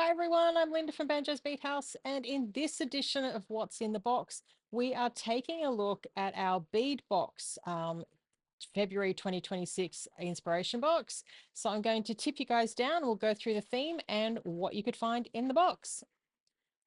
Hi everyone, I'm Linda from Banjo's Beat House, and in this edition of What's in the Box, we are taking a look at our bead box, February 2026 inspiration box. So I'm going to tip you guys down. We'll go through the theme and what you could find in the box.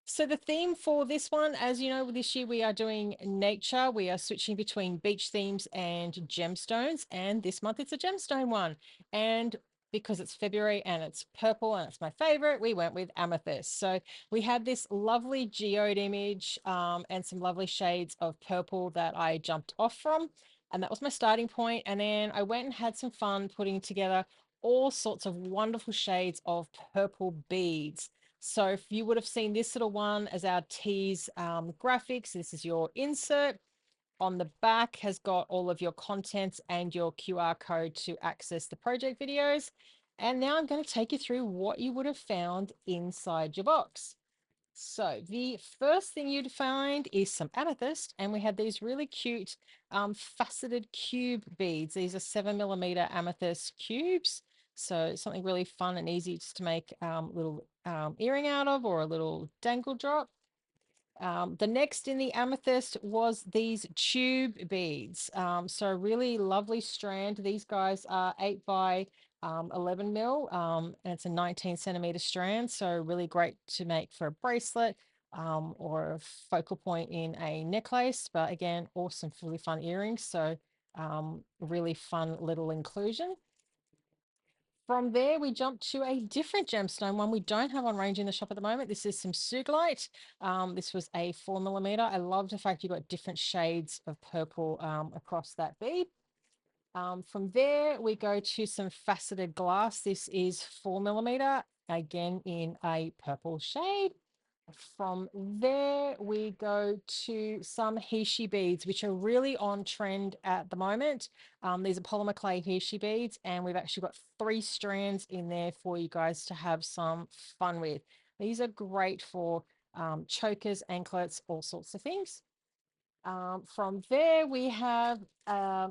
So the theme for this one, as you know, this year we are doing nature. We are switching between beach themes and gemstones, and this month it's a gemstone one. And because it's February and it's purple and it's my favorite, we went with amethyst. So we had this lovely geode image and some lovely shades of purple that I jumped off from. And that was my starting point. And then I went and had some fun putting together all sorts of wonderful shades of purple beads. So if you would have seen this little one as our tease graphics, this is your insert. On the back has got all of your contents and your QR code to access the project videos. And now I'm going to take you through what you would have found inside your box. So the first thing you'd find is some amethyst, and we had these really cute faceted cube beads. These are 7mm amethyst cubes. So something really fun and easy just to make little earring out of, or a little dangle drop. The next in the amethyst was these tube beads. So a really lovely strand. These guys are 8 by 11 mil, and it's a 19 centimeter strand. So really great to make for a bracelet or a focal point in a necklace. But again, awesome, really fun earrings. So really fun little inclusion. From there, we jump to a different gemstone, one we don't have on range in the shop at the moment. This is some Suglite. This was a 4mm. I love the fact you got different shades of purple across that bead. From there, we go to some faceted glass. This is 4mm, again in a purple shade. From there, we go to some Heishi beads, which are really on trend at the moment. These are polymer clay Heishi beads, and we've actually got 3 strands in there for you guys to have some fun with. These are great for chokers, anklets, all sorts of things. From there, we have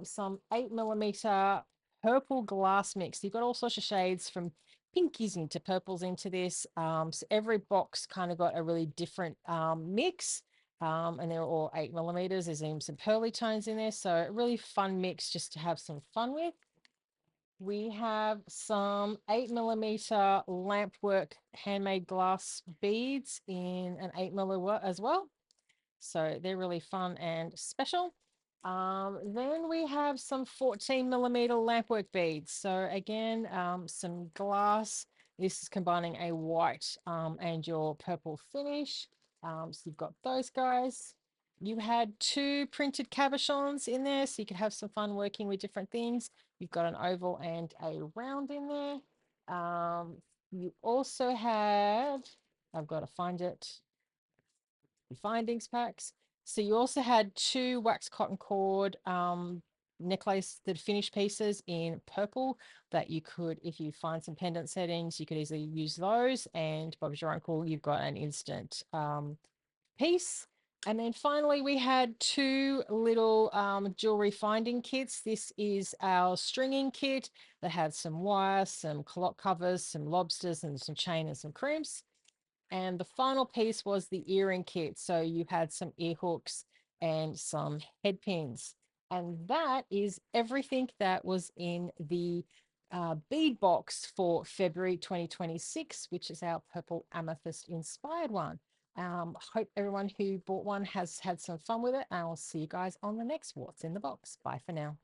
some 8mm purple glass mix. You've got all sorts of shades from pinkies into purples into this. So every box kind of got a really different mix. And they're all 8mm. There's even some pearly tones in there. So a really fun mix just to have some fun with. We have some 8mm lamp work handmade glass beads in an 8mm as well. So they're really fun and special. Then we have some 14mm lampwork beads. So again, some glass. This is combining a white and your purple finish. So you've got those guys. You had 2 printed cabochons in there, so you could have some fun working with different things. You've got an oval and a round in there. You also had, I've got to find it, findings packs. So you also had 2 wax cotton cord necklace, the finished pieces in purple that you could, if you find some pendant settings, you could easily use those. And Bob's your uncle, you've got an instant piece. And then finally, we had 2 little jewelry finding kits. This is our stringing kit that had some wire, some culotte covers, some lobsters, and some chain and some crimps. And the final piece was the earring kit. So you had some ear hooks and some head pins. And that is everything that was in the bead box for February 2026, which is our purple amethyst inspired one. Hope everyone who bought one has had some fun with it. And I'll see you guys on the next What's in the Box. Bye for now.